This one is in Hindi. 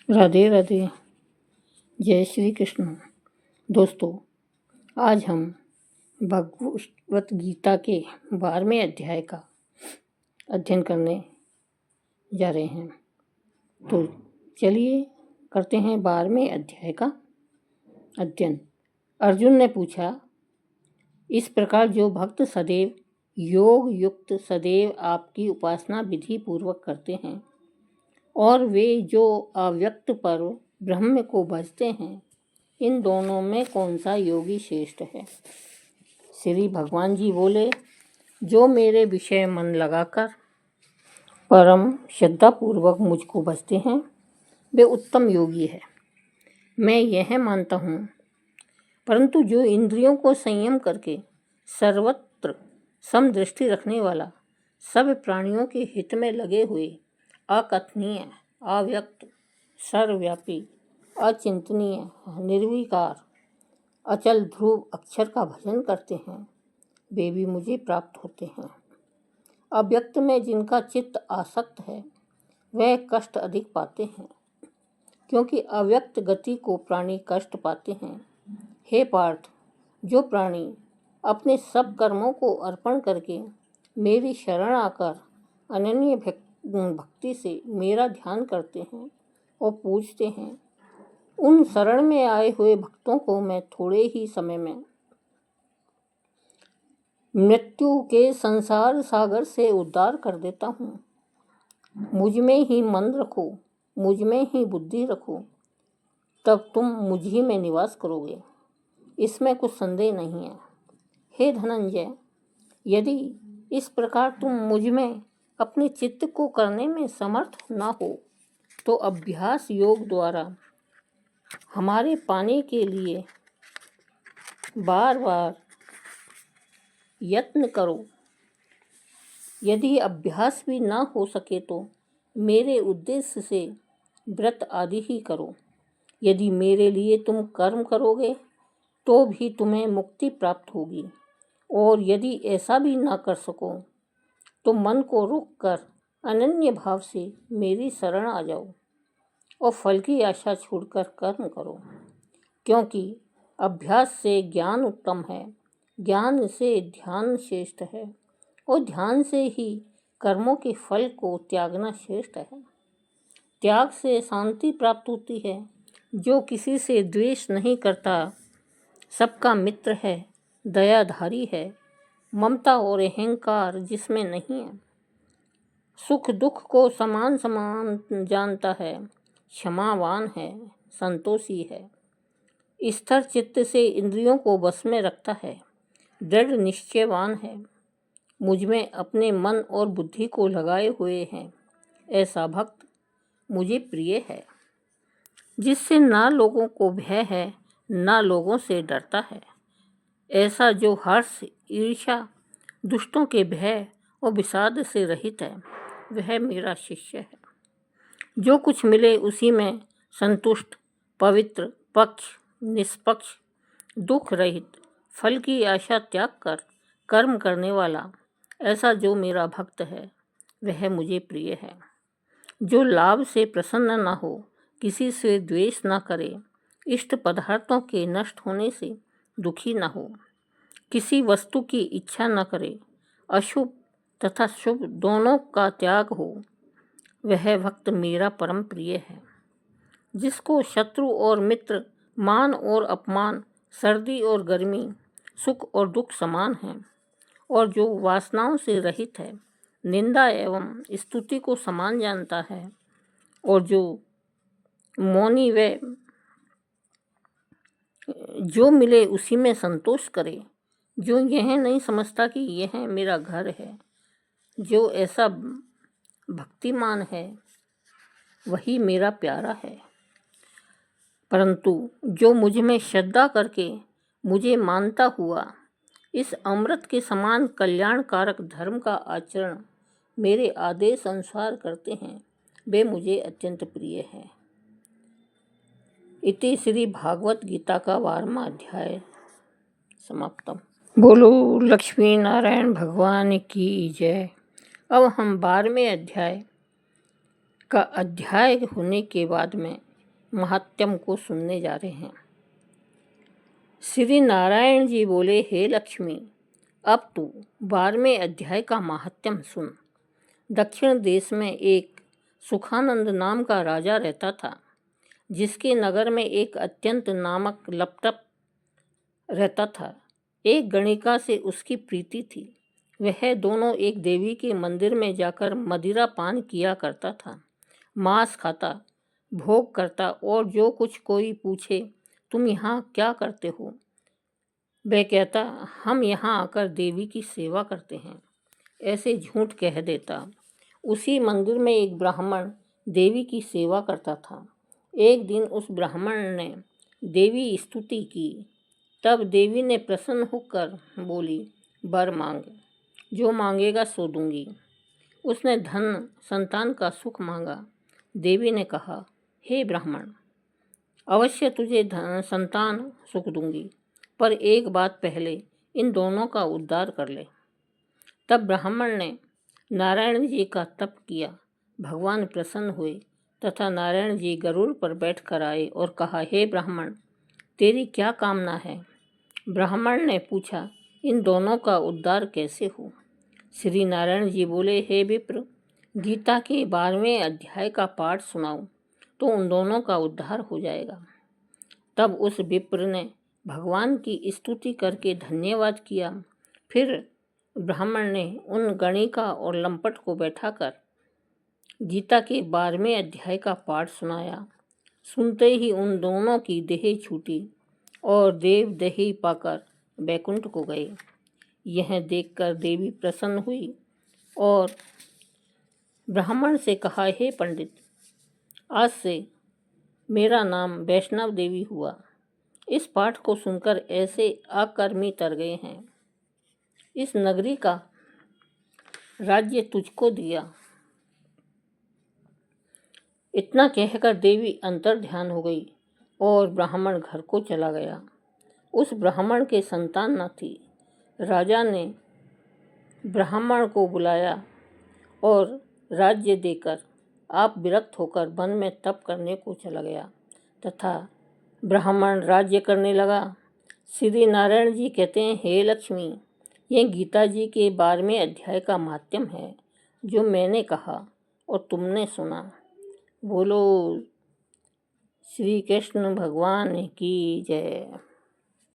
राधे राधे। जय श्री कृष्ण। दोस्तों, आज हम भगवत गीता के 12वें अध्याय का अध्ययन करने जा रहे हैं। तो चलिए करते हैं 12वें अध्याय का अध्ययन। अर्जुन ने पूछा, इस प्रकार जो भक्त सदैव योग युक्त सदैव आपकी उपासना विधि पूर्वक करते हैं और वे जो अव्यक्त पर ब्रह्म को भजते हैं, इन दोनों में कौन सा योगी श्रेष्ठ है? श्री भगवान जी बोले, जो मेरे विषय मन लगाकर परम श्रद्धापूर्वक मुझको भजते हैं, वे उत्तम योगी है। मैं यह मानता हूँ। परंतु जो इंद्रियों को संयम करके सर्वत्र समदृष्टि रखने वाला, सब प्राणियों के हित में लगे हुए, अकथनीय, अव्यक्त, सर्वव्यापी, अचिंतनीय, निर्विकार, अचल ध्रुव अक्षर का भजन करते हैं, वे भी मुझे प्राप्त होते हैं। अव्यक्त में जिनका चित्त आसक्त है, वह कष्ट अधिक पाते हैं, क्योंकि अव्यक्त गति को प्राणी कष्ट पाते हैं। हे पार्थ, जो प्राणी अपने सब कर्मों को अर्पण करके मेरी शरण आकर अनन्य भक्ति से मेरा ध्यान करते हैं और पूजते हैं, उन शरण में आए हुए भक्तों को मैं थोड़े ही समय में मृत्यु के संसार सागर से उद्धार कर देता हूँ। मुझ में ही मन रखो, मुझ में ही बुद्धि रखो, तब तुम मुझ ही में निवास करोगे, इसमें कुछ संदेह नहीं है। हे धनंजय, यदि इस प्रकार तुम मुझ में अपने चित्त को करने में समर्थ ना हो, तो अभ्यास योग द्वारा हमारे पाने के लिए बार बार यत्न करो। यदि अभ्यास भी ना हो सके तो मेरे उद्देश्य से व्रत आदि ही करो। यदि मेरे लिए तुम कर्म करोगे तो भी तुम्हें मुक्ति प्राप्त होगी, और यदि ऐसा भी ना कर सको तो मन को रोक कर अनन्य भाव से मेरी शरण आ जाओ और फल की आशा छोड़कर कर्म करो, क्योंकि अभ्यास से ज्ञान उत्तम है, ज्ञान से ध्यान श्रेष्ठ है, और ध्यान से ही कर्मों के फल को त्यागना श्रेष्ठ है। त्याग से शांति प्राप्त होती है। जो किसी से द्वेष नहीं करता, सबका मित्र है, दयाधारी है, ममता और अहंकार जिसमें नहीं है, सुख दुख को समान समान जानता है, क्षमावान है, संतोषी है, स्थिर चित्त से इंद्रियों को बस में रखता है, दृढ़ निश्चयवान है, मुझ में अपने मन और बुद्धि को लगाए हुए हैं, ऐसा भक्त मुझे प्रिय है, जिससे ना लोगों को भय है, ना लोगों से डरता है। ऐसा जो हर्ष, ईर्ष्या, दुष्टों के भय और विषाद से रहित है, वह मेरा शिष्य है। जो कुछ मिले उसी में संतुष्ट, पवित्र, पक्ष, निष्पक्ष, दुख रहित, फल की आशा त्याग कर कर्म करने वाला, ऐसा जो मेरा भक्त है, वह मुझे प्रिय है। जो लाभ से प्रसन्न न हो, किसी से द्वेष न करे, इष्ट पदार्थों के नष्ट होने से दुखी न हो, किसी वस्तु की इच्छा न करे, अशुभ तथा शुभ दोनों का त्याग हो, वह भक्त मेरा परम प्रिय है। जिसको शत्रु और मित्र, मान और अपमान, सर्दी और गर्मी, सुख और दुख समान हैं, और जो वासनाओं से रहित है, निंदा एवं स्तुति को समान जानता है, और जो मौनी व जो मिले उसी में संतोष करे, जो यह नहीं समझता कि यह मेरा घर है, जो ऐसा भक्तिमान है, वही मेरा प्यारा है। परंतु जो मुझ में श्रद्धा करके मुझे मानता हुआ इस अमृत के समान कल्याणकारक धर्म का आचरण मेरे आदेश अनुसार करते हैं, वे मुझे अत्यंत प्रिय है। इति श्री भागवत गीता का 12वां अध्याय समाप्तम। बोलो लक्ष्मी नारायण भगवान की जय। अब हम 12वें अध्याय का अध्याय होने के बाद में महात्म्य को सुनने जा रहे हैं। श्री नारायण जी बोले, हे लक्ष्मी, अब तू 12वें अध्याय का महात्म्य सुन। दक्षिण देश में एक सुखानंद नाम का राजा रहता था, जिसके नगर में एक अत्यंत नामक लपटप रहता था। एक गणिका से उसकी प्रीति थी। वह दोनों एक देवी के मंदिर में जाकर मदिरा पान किया करता था, मांस खाता, भोग करता, और जो कुछ कोई पूछे, तुम यहाँ क्या करते हो, वह कहता, हम यहाँ आकर देवी की सेवा करते हैं, ऐसे झूठ कह देता। उसी मंदिर में एक ब्राह्मण देवी की सेवा करता था। एक दिन उस ब्राह्मण ने देवी स्तुति की। तब देवी ने प्रसन्न होकर बोली, वर मांग, जो मांगेगा सो दूंगी। उसने धन संतान का सुख मांगा। देवी ने कहा, हे ब्राह्मण, अवश्य तुझे धन संतान सुख दूंगी, पर एक बात पहले इन दोनों का उद्धार कर ले। तब ब्राह्मण ने नारायण जी का तप किया। भगवान प्रसन्न हुए तथा नारायण जी गरुड़ पर बैठकर आए और कहा, हे ब्राह्मण, तेरी क्या कामना है? ब्राह्मण ने पूछा, इन दोनों का उद्धार कैसे हो? श्री नारायण जी बोले, हे विप्र, गीता के 12वें अध्याय का पाठ सुनाओ तो उन दोनों का उद्धार हो जाएगा। तब उस विप्र ने भगवान की स्तुति करके धन्यवाद किया। फिर ब्राह्मण ने उन गणिका और लंपट को बैठाकर गीता के 12वें अध्याय का पाठ सुनाया। सुनते ही उन दोनों की देह छूटी और देव देही पाकर बैकुंठ को गए। यह देखकर देवी प्रसन्न हुई और ब्राह्मण से कहा, हे पंडित, आज से मेरा नाम वैष्णव देवी हुआ। इस पाठ को सुनकर ऐसे अकर्मी तर गए हैं। इस नगरी का राज्य तुझको दिया। इतना कहकर देवी अंतर्ध्यान हो गई और ब्राह्मण घर को चला गया। उस ब्राह्मण के संतान न थी। राजा ने ब्राह्मण को बुलाया और राज्य देकर आप विरक्त होकर वन में तप करने को चला गया तथा ब्राह्मण राज्य करने लगा। श्री नारायण जी कहते हैं, हे लक्ष्मी, यह गीता जी के 12वें अध्याय का महात्म्य है, जो मैंने कहा और तुमने सुना। बोलो श्री कृष्ण भगवान की जय।